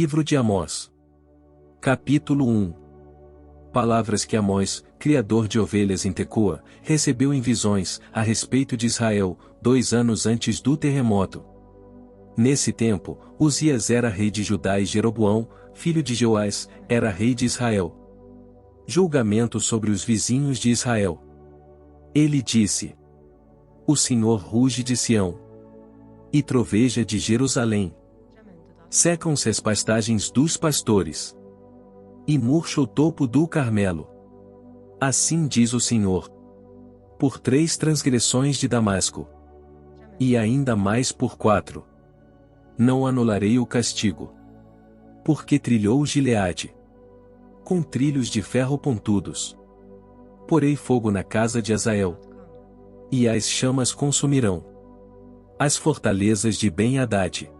Livro de Amós. Capítulo 1. Palavras que Amós, criador de ovelhas em Tecoa, recebeu em visões, a respeito de Israel, 2 anos antes do terremoto. Nesse tempo, Uzias era rei de Judá e Jeroboão, filho de Joás, era rei de Israel. Julgamento sobre os vizinhos de Israel. Ele disse: O Senhor ruge de Sião e troveja de Jerusalém. Secam-se as pastagens dos pastores, e murcha o topo do Carmelo. Assim diz o Senhor: por 3 transgressões de Damasco, e ainda mais por 4, não anularei o castigo. Porque trilhou Gileade com trilhos de ferro pontudos. Porei fogo na casa de Azael, e as chamas consumirão as fortalezas de Ben-Hadad.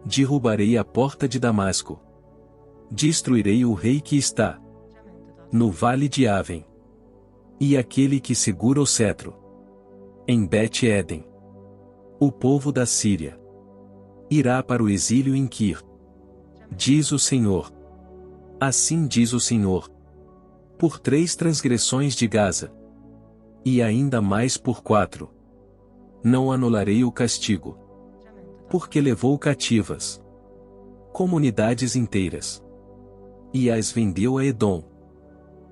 Derrubarei a porta de Damasco. Destruirei o rei que está no vale de Aven, e aquele que segura o cetro em Bet-Eden. O povo da Síria irá para o exílio em Quir. Diz o Senhor. Assim diz o Senhor: por 3 transgressões de Gaza, e ainda mais por 4, não anularei o castigo. Porque levou cativas comunidades inteiras, e as vendeu a Edom.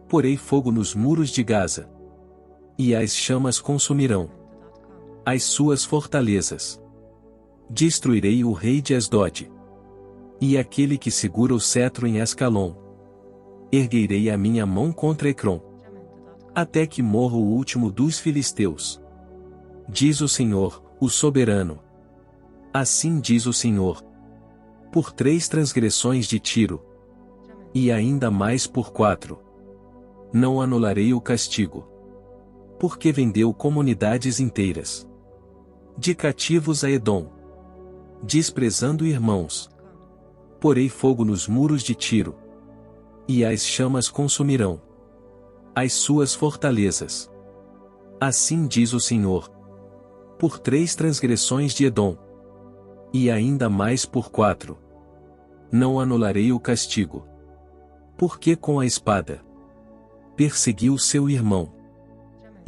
Porei fogo nos muros de Gaza, e as chamas consumirão as suas fortalezas. Destruirei o rei de Asdod, e aquele que segura o cetro em Ascalon. Erguerei a minha mão contra Ecrom, até que morra o último dos filisteus. Diz o Senhor, o soberano. Assim diz o Senhor: por 3 transgressões de Tiro, e ainda mais por 4, não anularei o castigo. Porque vendeu comunidades inteiras de cativos a Edom, desprezando irmãos. Porei fogo nos muros de Tiro, e as chamas consumirão as suas fortalezas. Assim diz o Senhor: por 3 transgressões de Edom, e ainda mais por 4, não anularei o castigo. Porque com a espada perseguiu seu irmão,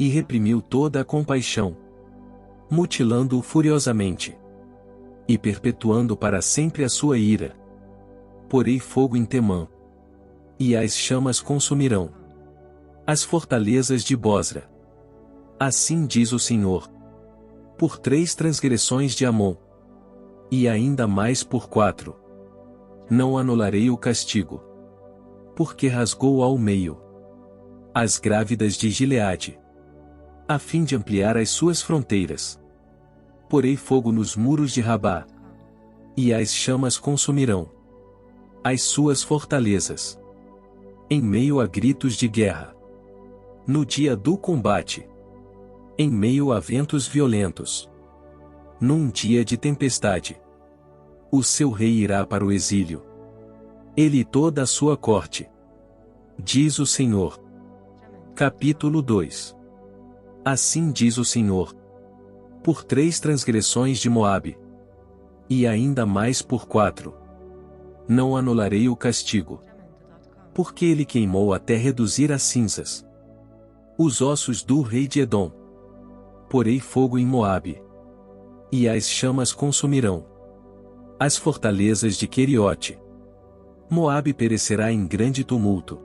e reprimiu toda a compaixão, mutilando-o furiosamente, e perpetuando para sempre a sua ira. Porei fogo em Temã, e as chamas consumirão as fortalezas de Bosra. Assim diz o Senhor: por 3 transgressões de Amon, e ainda mais por 4, não anularei o castigo. Porque rasgou ao meio as grávidas de Gileade, a fim de ampliar as suas fronteiras. Porei fogo nos muros de Rabá, e as chamas consumirão as suas fortalezas. Em meio a gritos de guerra, no dia do combate, em meio a ventos violentos, num dia de tempestade, o seu rei irá para o exílio, ele e toda a sua corte. Diz o Senhor. Capítulo 2. Assim diz o Senhor: por 3 transgressões de Moabe, e ainda mais por 4, não anularei o castigo. Porque ele queimou até reduzir a cinzas os ossos do rei de Edom. Porei fogo em Moabe, e as chamas consumirão as fortalezas de Queriote. Moabe perecerá em grande tumulto,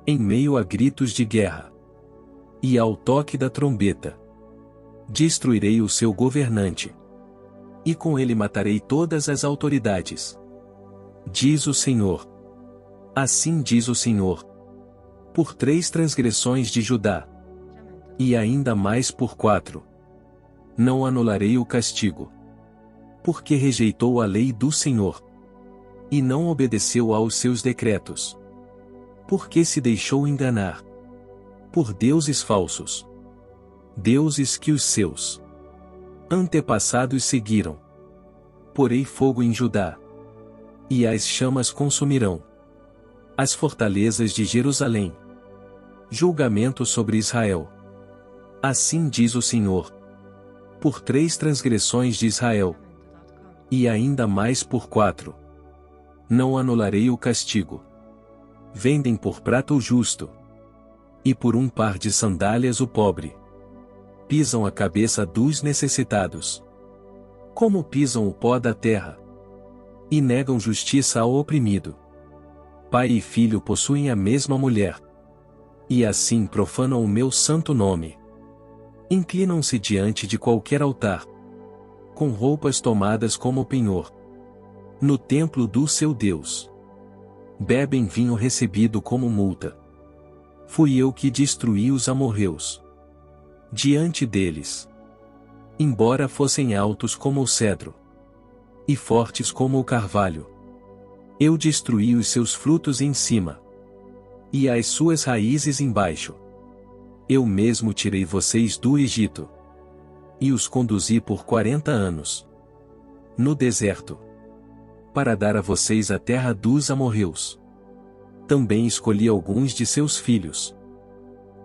em meio a gritos de guerra, e ao toque da trombeta. Destruirei o seu governante, e com ele matarei todas as autoridades. Diz o Senhor. Assim diz o Senhor: por 3 transgressões de Judá, e ainda mais por 4, não anularei o castigo. Porque rejeitou a lei do Senhor, e não obedeceu aos seus decretos. Porque se deixou enganar por deuses falsos, deuses que os seus antepassados seguiram. Porei fogo em Judá, e as chamas consumirão as fortalezas de Jerusalém. Julgamento sobre Israel. Assim diz o Senhor: por 3 transgressões de Israel, e ainda mais por 4, Não anularei o castigo. Vendem por prata o justo, e por um par de sandálias o pobre. Pisam a cabeça dos necessitados, como pisam o pó da terra, e negam justiça ao oprimido. Pai e filho possuem a mesma mulher, e assim profanam o meu santo nome. Inclinam-se diante de qualquer altar, com roupas tomadas como penhor, no templo do seu Deus. Bebem vinho recebido como multa. Fui eu que destruí os amorreus diante deles. Embora fossem altos como o cedro, e fortes como o carvalho, eu destruí os seus frutos em cima, e as suas raízes embaixo. Eu mesmo tirei vocês do Egito, e os conduzi por 40 anos, no deserto, para dar a vocês a terra dos amorreus. Também escolhi alguns de seus filhos,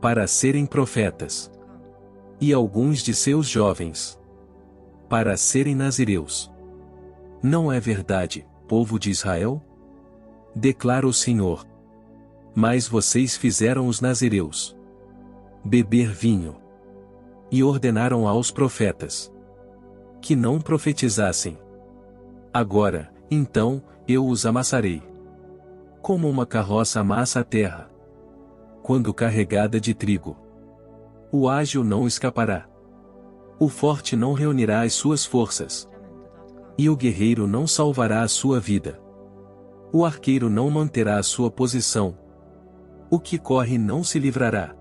para serem profetas, e alguns de seus jovens, para serem nazireus. Não é verdade, povo de Israel? Declara o Senhor. Mas vocês fizeram os nazireus beber vinho, e ordenaram aos profetas que não profetizassem. Agora, então, eu os amassarei, como uma carroça amassa a terra, quando carregada de trigo. O ágil não escapará, o forte não reunirá as suas forças, e o guerreiro não salvará a sua vida. O arqueiro não manterá a sua posição, o que corre não se livrará,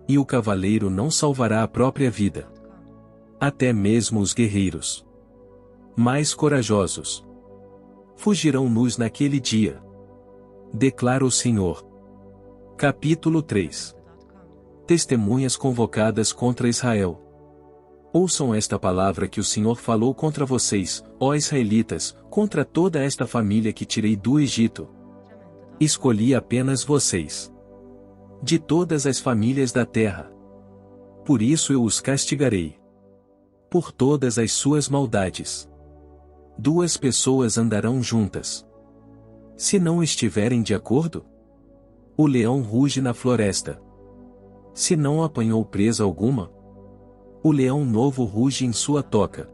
e o cavaleiro não salvará a própria vida. Até mesmo os guerreiros mais corajosos fugirão nus naquele dia, declara o Senhor. Capítulo 3. Testemunhas convocadas contra Israel. Ouçam esta palavra que o Senhor falou contra vocês, ó israelitas, contra toda esta família que tirei do Egito. Escolhi apenas vocês de todas as famílias da terra. Por isso eu os castigarei por todas as suas maldades. Duas pessoas andarão juntas, se não estiverem de acordo. O leão ruge na floresta, se não apanhou presa alguma. O leão novo ruge em sua toca,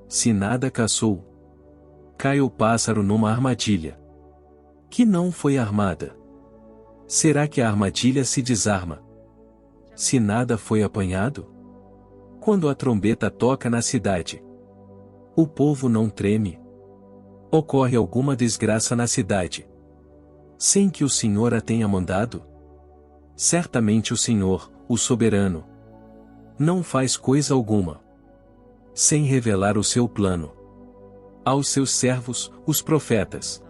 se nada caçou. Cai o pássaro numa armadilha que não foi armada. Será que a armadilha se desarma se nada foi apanhado? Quando a trombeta toca na cidade, o povo não treme. Ocorre alguma desgraça na cidade, sem que o Senhor a tenha mandado? Certamente o Senhor, o soberano, não faz coisa alguma sem revelar o seu plano aos seus servos, os profetas.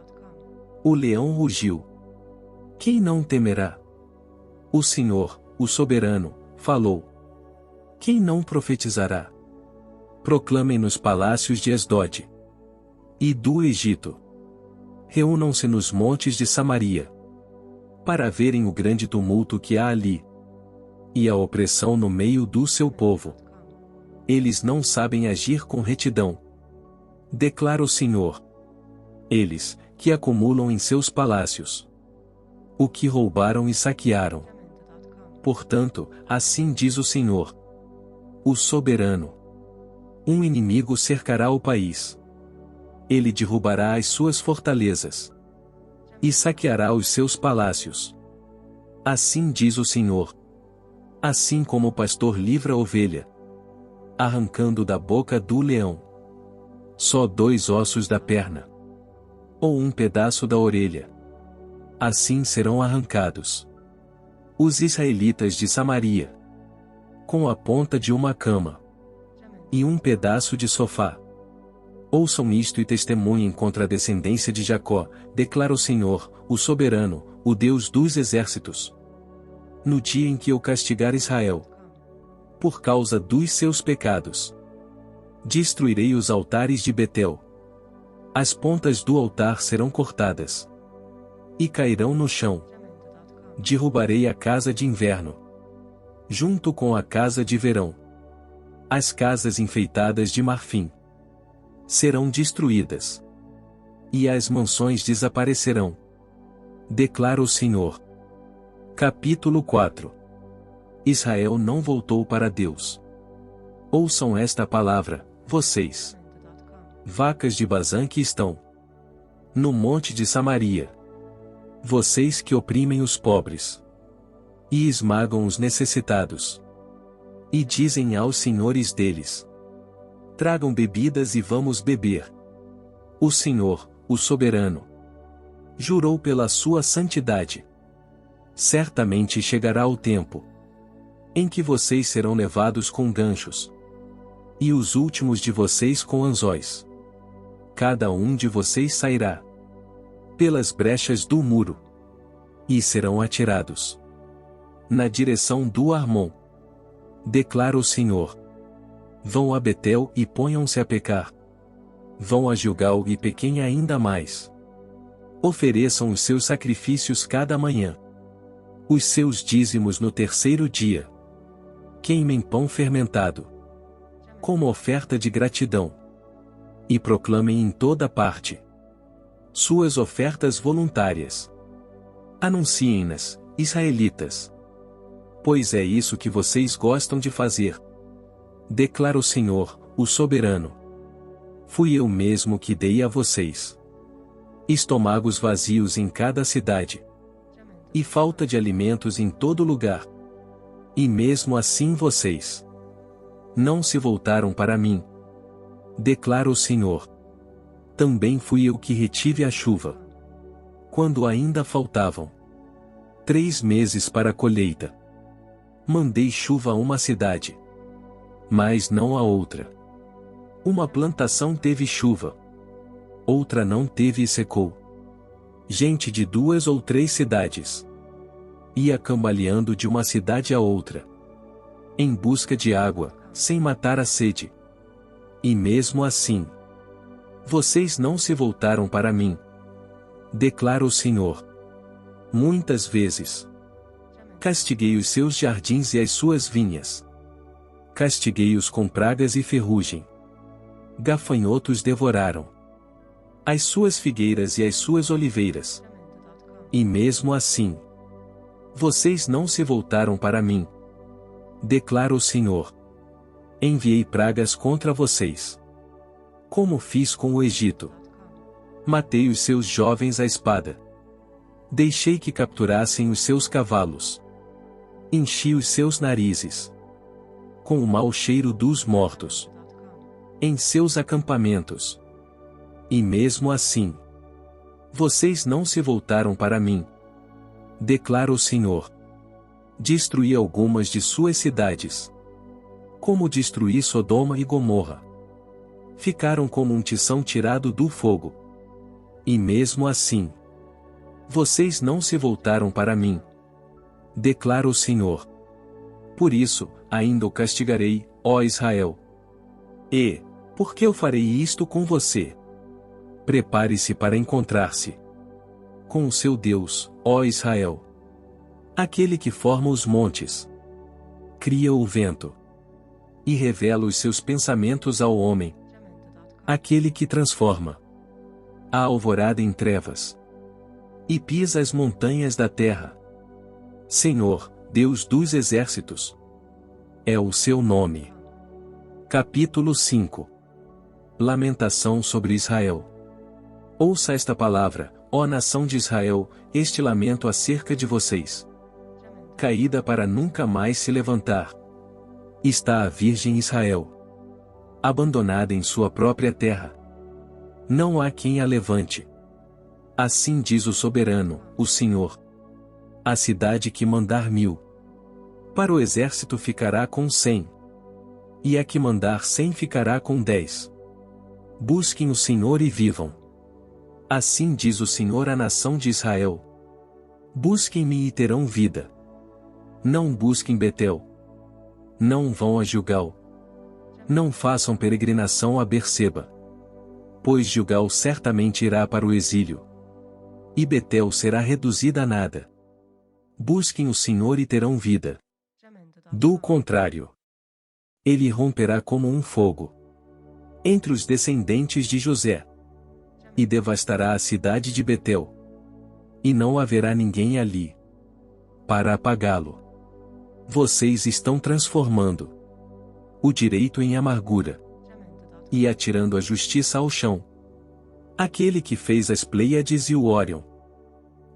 O leão rugiu. Quem não temerá? O Senhor, o soberano, falou. Quem não profetizará? Proclamem nos palácios de Asdod e do Egito. Reúnam-se nos montes de Samaria, para verem o grande tumulto que há ali, e a opressão no meio do seu povo. Eles não sabem agir com retidão, declara o Senhor. Eles, que acumulam em seus palácios o que roubaram e saquearam. Portanto, assim diz o Senhor, o soberano: um inimigo cercará o país. Ele derrubará as suas fortalezas e saqueará os seus palácios. Assim diz o Senhor. Assim como o pastor livra a ovelha, arrancando da boca do leão só 2 ossos da perna, ou um pedaço da orelha, assim serão arrancados os israelitas de Samaria, com a ponta de uma cama e um pedaço de sofá. Ouçam isto e testemunhem contra a descendência de Jacó, declara o Senhor, o soberano, o Deus dos exércitos. No dia em que eu castigar Israel por causa dos seus pecados, destruirei os altares de Betel. As pontas do altar serão cortadas e cairão no chão. Derrubarei a casa de inverno junto com a casa de verão. As casas enfeitadas de marfim serão destruídas. e as mansões desaparecerão. Declara o Senhor. Capítulo 4. Israel não voltou para Deus. Ouçam esta palavra, vocês, vacas de Bazã que estão no monte de Samaria. Vocês que oprimem os pobres e esmagam os necessitados. E dizem aos senhores deles: tragam bebidas e vamos beber. O Senhor, o soberano, jurou pela sua santidade. Certamente chegará o tempo em que vocês serão levados com ganchos, e os últimos de vocês com anzóis. Cada um de vocês sairá pelas brechas do muro, e serão atirados na direção do Armon. Declara o Senhor. Vão a Betel e ponham-se a pecar. Vão a Gilgal e pequem ainda mais. Ofereçam os seus sacrifícios cada manhã, os seus dízimos no terceiro dia. Queimem pão fermentado como oferta de gratidão, e proclamem em toda parte suas ofertas voluntárias. Anunciem-nas, israelitas, pois é isso que vocês gostam de fazer. Declara o Senhor, o soberano. Fui eu mesmo que dei a vocês estômagos vazios em cada cidade, e falta de alimentos em todo lugar. E mesmo assim vocês não se voltaram para mim. Declara o Senhor. Também fui eu que retive a chuva, quando ainda faltavam 3 meses para a colheita. Mandei chuva a uma cidade, mas não a outra. Uma plantação teve chuva, outra não teve e secou. Gente de 2 ou 3 cidades ia cambaleando de uma cidade a outra, em busca de água, sem matar a sede. E mesmo assim, vocês não se voltaram para mim. Declara o Senhor. Muitas vezes castiguei os seus jardins e as suas vinhas. Castiguei-os com pragas e ferrugem. Gafanhotos devoraram as suas figueiras e as suas oliveiras. E mesmo assim, vocês não se voltaram para mim. Declara o Senhor. Enviei pragas contra vocês, como fiz com o Egito. Matei os seus jovens à espada. Deixei que capturassem os seus cavalos. Enchi os seus narizes com o mau cheiro dos mortos em seus acampamentos. E mesmo assim, vocês não se voltaram para mim. Declara o Senhor. Destruí algumas de suas cidades, como destruí Sodoma e Gomorra. Ficaram como um tição tirado do fogo. E mesmo assim, vocês não se voltaram para mim. Declara o Senhor. Por isso, ainda o castigarei, ó Israel. E, por que eu farei isto com você? Prepare-se para encontrar-se com o seu Deus, ó Israel. Aquele que forma os montes, cria o vento e revela os seus pensamentos ao homem. Aquele que transforma a alvorada em trevas e pisa as montanhas da terra. Senhor, Deus dos exércitos, é o seu nome. Capítulo 5. Lamentação sobre Israel. Ouça esta palavra, ó nação de Israel, este lamento acerca de vocês. Caída para nunca mais se levantar. Está a virgem Israel, abandonada em sua própria terra. Não há quem a levante. Assim diz o soberano, o Senhor. A cidade que mandar 1000 para o exército ficará com 100. E a que mandar 100 ficará com 10. Busquem o Senhor e vivam. Assim diz o Senhor à nação de Israel. Busquem-me e terão vida. Não busquem Betel. Não vão a Gilgal. Não façam peregrinação a Berseba. Pois Gilgal certamente irá para o exílio, e Betel será reduzida a nada. Busquem o Senhor e terão vida. Do contrário, ele romperá como um fogo entre os descendentes de José. e devastará a cidade de Betel. E não haverá ninguém ali para apagá-lo. Vocês estão transformando o direito em amargura e atirando a justiça ao chão. Aquele que fez as Pleiades e o Órion,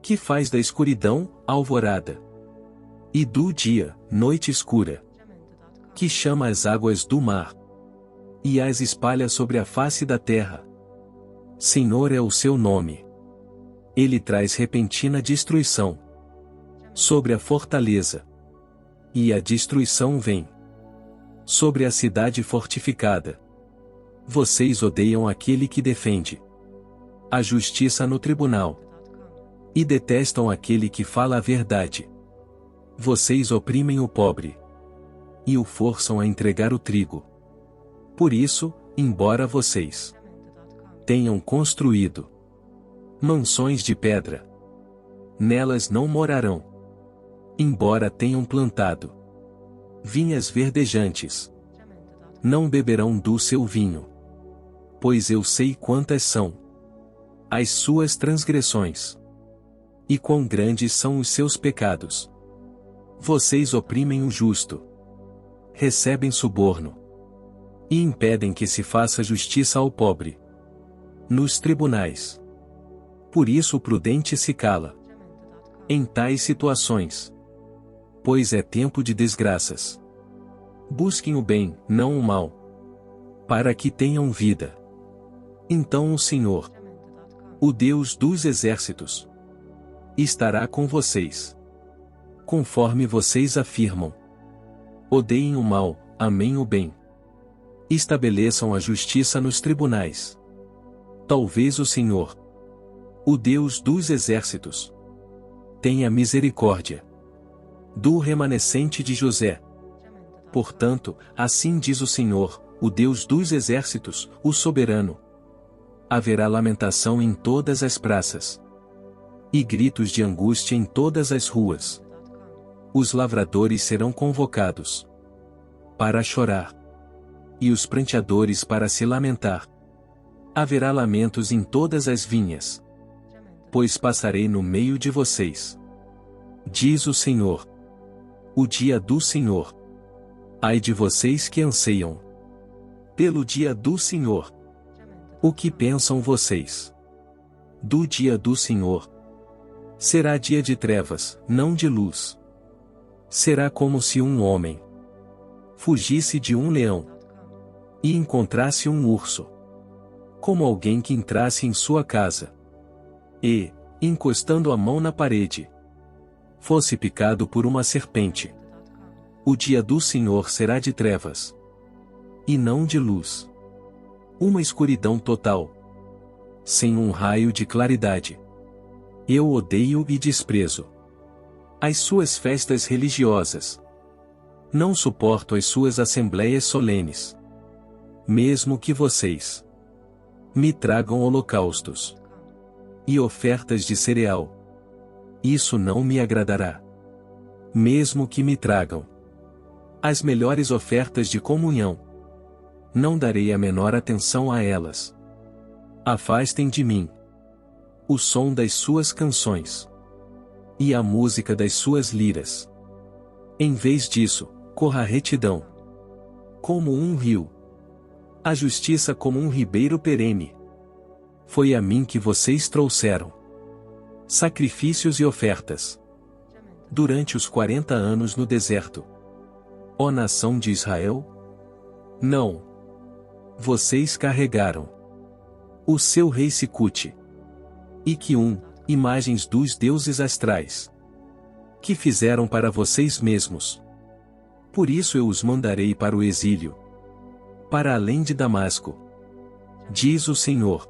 que faz da escuridão alvorada e do dia noite escura, que chama as águas do mar e as espalha sobre a face da terra. Senhor é o seu nome. Ele traz repentina destruição sobre a fortaleza, e a destruição vem sobre a cidade fortificada. Vocês odeiam aquele que defende a justiça no tribunal e detestam aquele que fala a verdade. Vocês oprimem o pobre e o forçam a entregar o trigo. Por isso, embora vocês tenham construído mansões de pedra, nelas não morarão. Embora tenham plantado vinhas verdejantes, não beberão do seu vinho. Pois eu sei quantas são as suas transgressões, e quão grandes são os seus pecados. Vocês oprimem o justo, recebem suborno, e impedem que se faça justiça ao pobre nos tribunais. Por isso o prudente se cala em tais situações, pois é tempo de desgraças. Busquem o bem, não o mal, para que tenham vida. Então o Senhor, o Deus dos exércitos, estará com vocês, conforme vocês afirmam. Odeiem o mal, amem o bem. Estabeleçam a justiça nos tribunais. Talvez o Senhor, o Deus dos exércitos, tenha misericórdia do remanescente de José. Portanto, assim diz o Senhor, o Deus dos exércitos, o soberano. Haverá lamentação em todas as praças e gritos de angústia em todas as ruas. Os lavradores serão convocados para chorar, e os pranteadores para se lamentar. Haverá lamentos em todas as vinhas, pois passarei no meio de vocês, diz o Senhor. O dia do Senhor. Ai de vocês que anseiam pelo dia do Senhor. O que pensam vocês do dia do Senhor? Será dia de trevas, não de luz. Será como se um homem fugisse de um leão e encontrasse um urso. Como alguém que entrasse em sua casa e, encostando a mão na parede, fosse picado por uma serpente. O dia do Senhor será de trevas e não de luz. Uma escuridão total, sem um raio de claridade. Eu odeio e desprezo as suas festas religiosas. Não suporto as suas assembleias solenes. Mesmo que vocês me tragam holocaustos e ofertas de cereal, isso não me agradará. Mesmo que me tragam as melhores ofertas de comunhão, não darei a menor atenção a elas. Afastem de mim o som das suas canções e a música das suas liras. Em vez disso, corra a retidão como um rio, a justiça como um ribeiro perene. Foi a mim que vocês trouxeram sacrifícios e ofertas durante os 40 anos no deserto. Ó nação de Israel? Não. Vocês carregaram o seu rei Sicute e Quium, imagens dos deuses astrais, que fizeram para vocês mesmos. Por isso eu os mandarei para o exílio, para além de Damasco, diz o Senhor.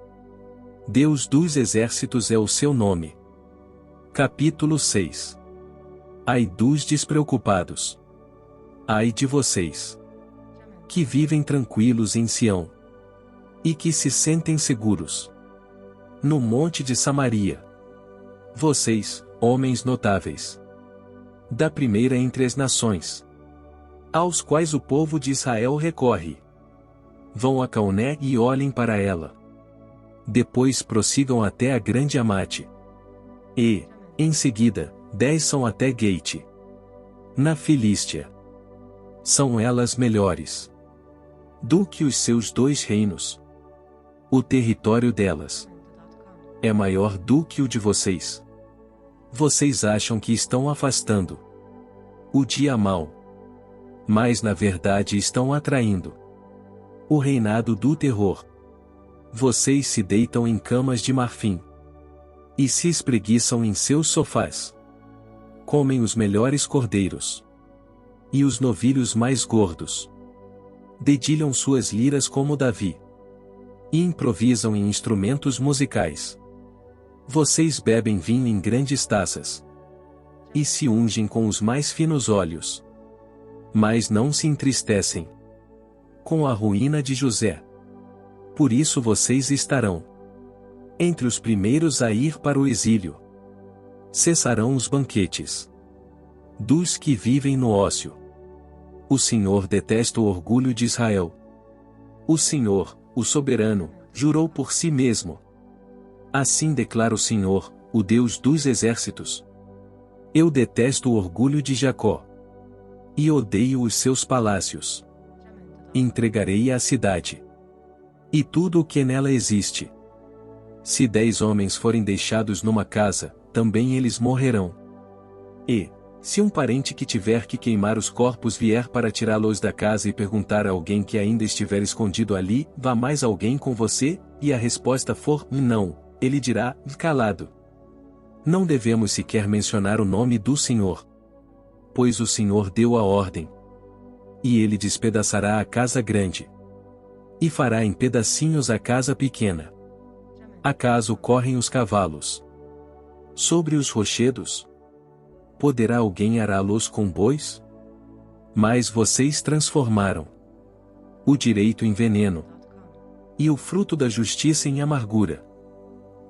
Deus dos exércitos é o seu nome. Capítulo 6. Ai dos despreocupados. Ai de vocês que vivem tranquilos em Sião e que se sentem seguros no monte de Samaria. Vocês, homens notáveis da primeira entre as nações, aos quais o povo de Israel recorre, vão a Cauné e olhem para ela. Depois prossigam até a grande Amate. E, em seguida, desçam até Gate. Na Filístia. São elas melhores do que os seus 2 reinos. O território delas é maior do que o de vocês. Vocês acham que estão afastando o dia mau, mas na verdade estão atraindo o reinado do terror. Vocês se deitam em camas de marfim e se espreguiçam em seus sofás. Comem os melhores cordeiros e os novilhos mais gordos. Dedilham suas liras como Davi e improvisam em instrumentos musicais. Vocês bebem vinho em grandes taças e se ungem com os mais finos óleos, mas não se entristecem com a ruína de José. Por isso vocês estarão entre os primeiros a ir para o exílio. Cessarão os banquetes dos que vivem no ócio. O Senhor detesta o orgulho de Israel. O Senhor, o soberano, jurou por si mesmo. Assim declara o Senhor, o Deus dos exércitos: eu detesto o orgulho de Jacó e odeio os seus palácios. Entregarei a cidade e tudo o que nela existe. Se 10 homens forem deixados numa casa, também eles morrerão. E, se um parente que tiver que queimar os corpos vier para tirá-los da casa e perguntar a alguém que ainda estiver escondido ali: vá mais alguém com você? E a resposta for não, ele dirá: calado. Não devemos sequer mencionar o nome do Senhor, pois o Senhor deu a ordem. E ele despedaçará a casa grande e fará em pedacinhos a casa pequena. Acaso correm os cavalos sobre os rochedos? Poderá alguém ará-los com bois? Mas vocês transformaram o direito em veneno e o fruto da justiça em amargura.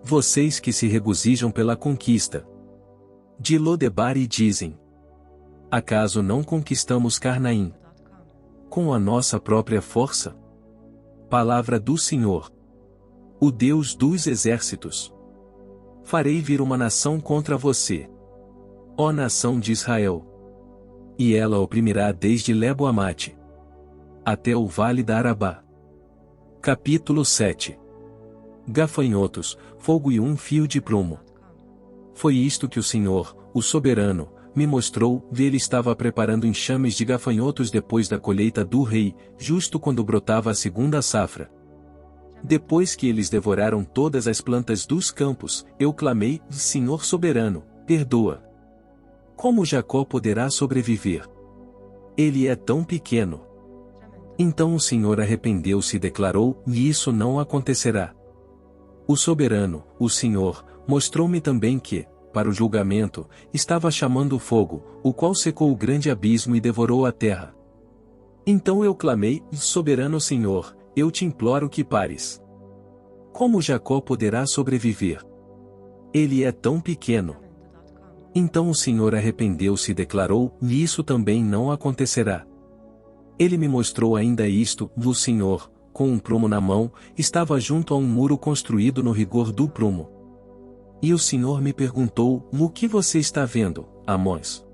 Vocês que se regozijam pela conquista de Lodebar e dizem: acaso não conquistamos Carnaim com a nossa própria força? Palavra do Senhor, o Deus dos exércitos: farei vir uma nação contra você, ó nação de Israel, e ela oprimirá desde Lebo-Amate até o vale da Arabá. Capítulo 7. Gafanhotos, fogo e um fio de prumo. Foi isto que o Senhor, o soberano, me mostrou. Ele estava preparando enxames de gafanhotos depois da colheita do rei, justo quando brotava a segunda safra. Depois que eles devoraram todas as plantas dos campos, eu clamei: Senhor soberano, perdoa. Como Jacó poderá sobreviver? Ele é tão pequeno. Então o Senhor arrependeu-se e declarou: e isso não acontecerá. O soberano, o Senhor, mostrou-me também que, para o julgamento, estava chamando o fogo, o qual secou o grande abismo e devorou a terra. Então eu clamei: soberano Senhor, eu te imploro que pares. Como Jacó poderá sobreviver? Ele é tão pequeno. Então o Senhor arrependeu-se e declarou: e isso também não acontecerá. Ele me mostrou ainda isto: o Senhor, com um prumo na mão, estava junto a um muro construído no rigor do prumo. E o Senhor me perguntou: o que você está vendo, Amós?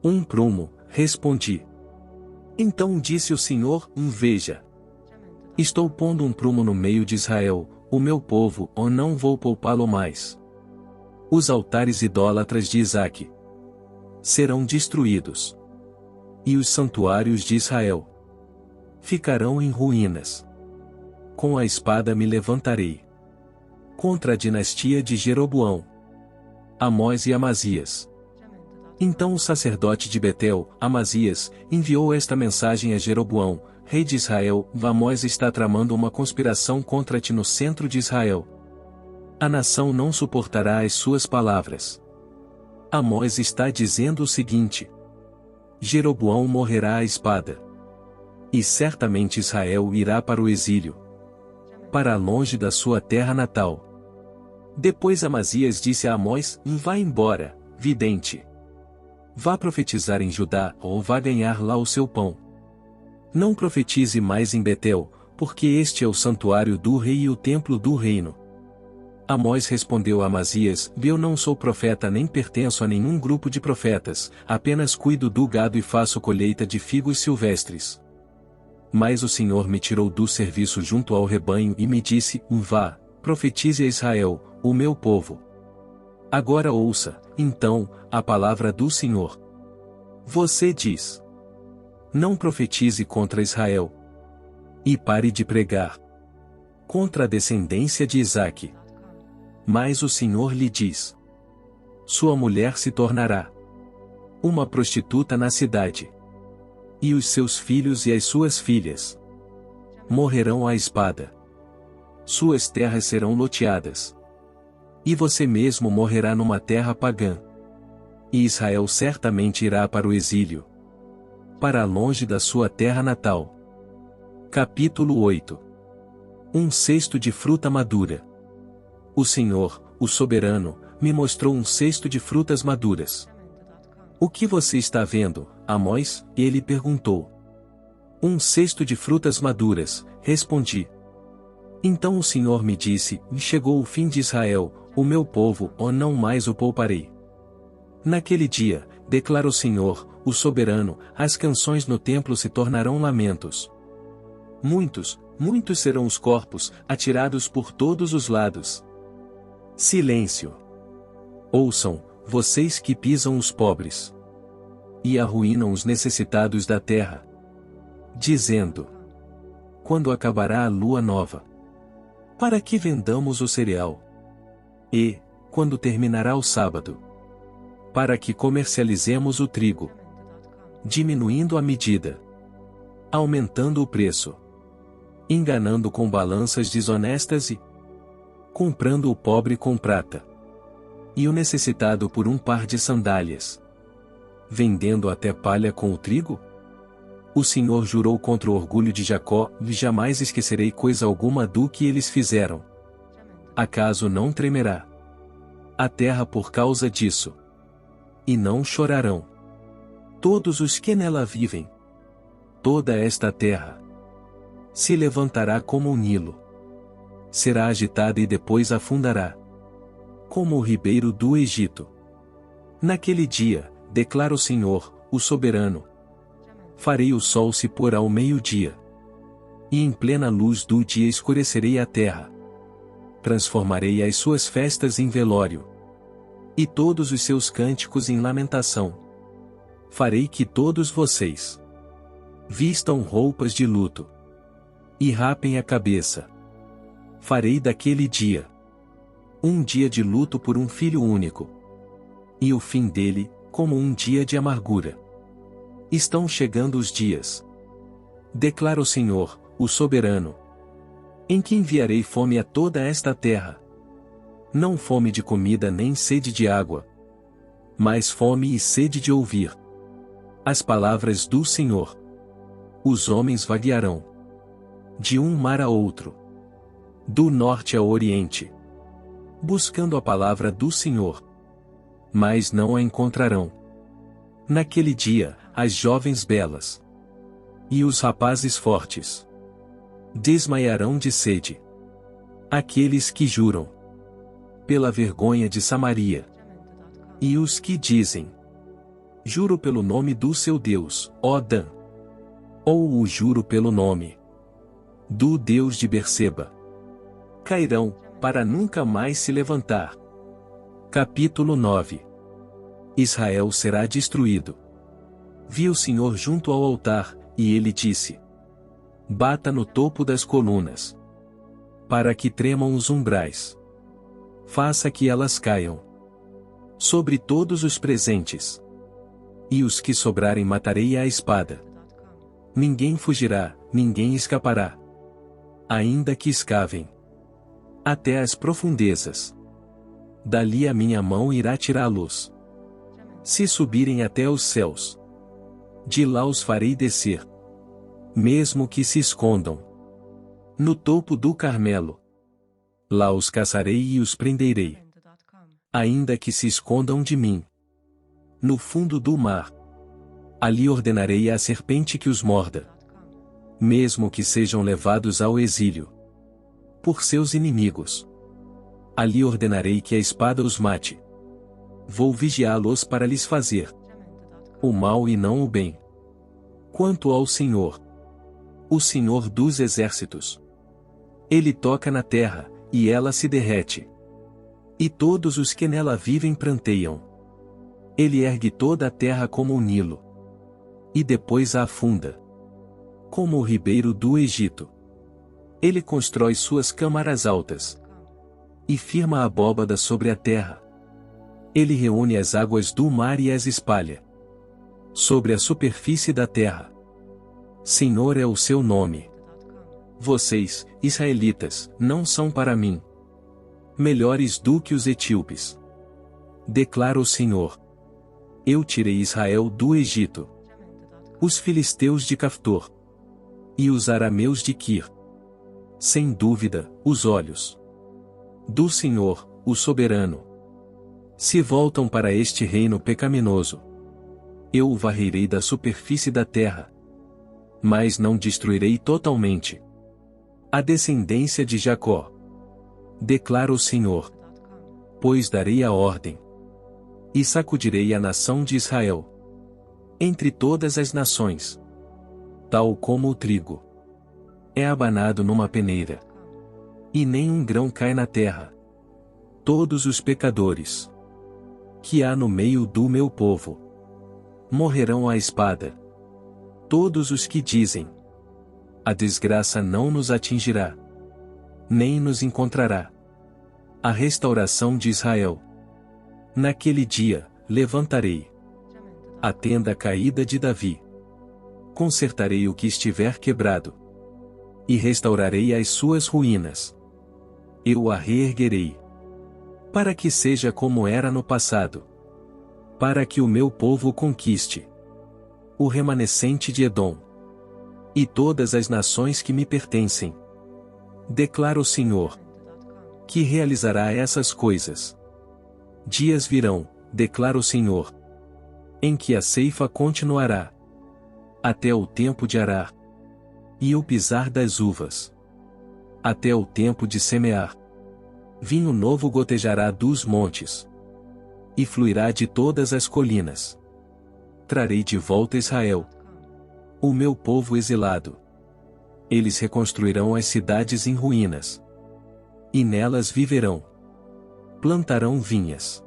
Um prumo, respondi. Então disse o Senhor: veja. Estou pondo um prumo no meio de Israel, o meu povo, ou não vou poupá-lo mais. Os altares idólatras de Isaque serão destruídos, e os santuários de Israel ficarão em ruínas. Com a espada me levantarei contra a dinastia de Jeroboão, Amós e Amazias. Então o sacerdote de Betel, Amazias, enviou esta mensagem a Jeroboão, rei de Israel: Amós está tramando uma conspiração contra ti no centro de Israel. A nação não suportará as suas palavras. Amós está dizendo o seguinte: Jeroboão morrerá à espada. E certamente Israel irá para o exílio, para longe da sua terra natal. Depois Amazias disse a Amós: vá embora, vidente. Vá profetizar em Judá, ou vá ganhar lá o seu pão. Não profetize mais em Betel, porque este é o santuário do rei e o templo do reino. Amós respondeu a Amazias: Eu não sou profeta nem pertenço a nenhum grupo de profetas, apenas cuido do gado e faço colheita de figos silvestres. Mas o Senhor me tirou do serviço junto ao rebanho e me disse: Vá, profetize a Israel, o meu povo. Agora ouça, então, a palavra do Senhor. Você diz: Não profetize contra Israel. E pare de pregar contra a descendência de Isaque. Mas o Senhor lhe diz: Sua mulher se tornará uma prostituta na cidade. E os seus filhos e as suas filhas morrerão à espada. Suas terras serão loteadas. E você mesmo morrerá numa terra pagã. E Israel certamente irá para o exílio, para longe da sua terra natal. Capítulo 8. Um cesto de fruta madura. O Senhor, o soberano, me mostrou um cesto de frutas maduras. O que você está vendo, Amós? Ele perguntou. Um cesto de frutas maduras, respondi. Então o Senhor me disse: Chegou o fim de Israel, o meu povo, não mais o pouparei. Naquele dia, declara o Senhor, o soberano, as canções no templo se tornarão lamentos. Muitos, muitos serão os corpos, atirados por todos os lados. Silêncio. Ouçam, vocês que pisam os pobres e arruinam os necessitados da terra, dizendo: Quando acabará a lua nova? Para que vendamos o cereal? E, quando terminará o sábado? Para que comercializemos o trigo? Diminuindo a medida, aumentando o preço, enganando com balanças desonestas e comprando o pobre com prata, e o necessitado por um par de sandálias, vendendo até palha com o trigo? O Senhor jurou contra o orgulho de Jacó: Jamais esquecerei coisa alguma do que eles fizeram. Acaso não tremerá a terra por causa disso? E não chorarão todos os que nela vivem? Toda esta terra se levantará como o Nilo, será agitada e depois afundará, como o ribeiro do Egito. Naquele dia, declara o Senhor, o soberano, farei o sol se pôr ao meio-dia, e em plena luz do dia escurecerei a terra. Transformarei as suas festas em velório, e todos os seus cânticos em lamentação. Farei que todos vocês vistam roupas de luto, e rapem a cabeça. Farei daquele dia um dia de luto por um filho único, e o fim dele, como um dia de amargura. Estão chegando os dias, declara o Senhor, o soberano, em que enviarei fome a toda esta terra. Não fome de comida nem sede de água, mas fome e sede de ouvir as palavras do Senhor. Os homens vaguearão de um mar a outro, do norte ao oriente, buscando a palavra do Senhor, mas não a encontrarão. Naquele dia, as jovens belas e os rapazes fortes desmaiarão de sede. Aqueles que juram pela vergonha de Samaria, e os que dizem: Juro pelo nome do seu Deus, ó Dan, ou o juro pelo nome do Deus de Berseba, cairão, para nunca mais se levantar. Capítulo 9. Israel será destruído. Vi o Senhor junto ao altar, e ele disse: Bata no topo das colunas, para que tremam os umbrais. Faça que elas caiam sobre todos os presentes. E os que sobrarem matarei à espada. Ninguém fugirá, ninguém escapará. Ainda que escavem até as profundezas, dali a minha mão irá tirá-los. Se subirem até os céus, de lá os farei descer. Mesmo que se escondam no topo do Carmelo, lá os caçarei e os prenderei. Ainda que se escondam de mim no fundo do mar, ali ordenarei à serpente que os morda. mesmo que sejam levados ao exílio por seus inimigos. Ali ordenarei que a espada os mate. Vou vigiá-los para lhes fazer o mal e não o bem. Quanto ao Senhor, o Senhor dos exércitos, Ele toca na terra, e ela se derrete. E todos os que nela vivem pranteiam. Ele ergue toda a terra como o Nilo, e depois a afunda, como o ribeiro do Egito. Ele constrói suas câmaras altas, e firma a abóbada sobre a terra. Ele reúne as águas do mar e as espalha sobre a superfície da terra. Senhor é o seu nome. Vocês, israelitas, não são para mim melhores do que os etíopes, declara o Senhor. Eu tirei Israel do Egito, os filisteus de Caftor, e os arameus de Quir. Sem dúvida, os olhos do Senhor, o soberano, se voltam para este reino pecaminoso. Eu o varrerei da superfície da terra, mas não destruirei totalmente a descendência de Jacó, declara o Senhor. Pois darei a ordem, e sacudirei a nação de Israel entre todas as nações, tal como o trigo é abanado numa peneira, e nem um grão cai na terra. Todos os pecadores que há no meio do meu povo morrerão à espada. Todos os que dizem: a desgraça não nos atingirá, nem nos encontrará. A restauração de Israel. Naquele dia, levantarei a tenda caída de Davi. Consertarei o que estiver quebrado, e restaurarei as suas ruínas. Eu a reerguerei, para que seja como era no passado, para que o meu povo conquiste o remanescente de Edom e todas as nações que me pertencem, declara o Senhor, que realizará essas coisas. Dias virão, declara o Senhor, em que a ceifa continuará até o tempo de arar e o pisar das uvas, até o tempo de semear. Vinho novo gotejará dos montes e fluirá de todas as colinas. Trarei de volta Israel, o meu povo exilado. Eles reconstruirão as cidades em ruínas, e nelas viverão. Plantarão vinhas,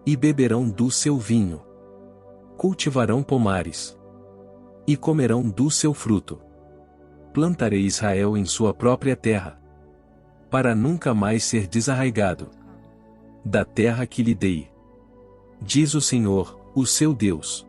e beberão do seu vinho. Cultivarão pomares, e comerão do seu fruto. Plantarei Israel em sua própria terra, para nunca mais ser desarraigado da terra que lhe dei, diz o Senhor, o seu Deus.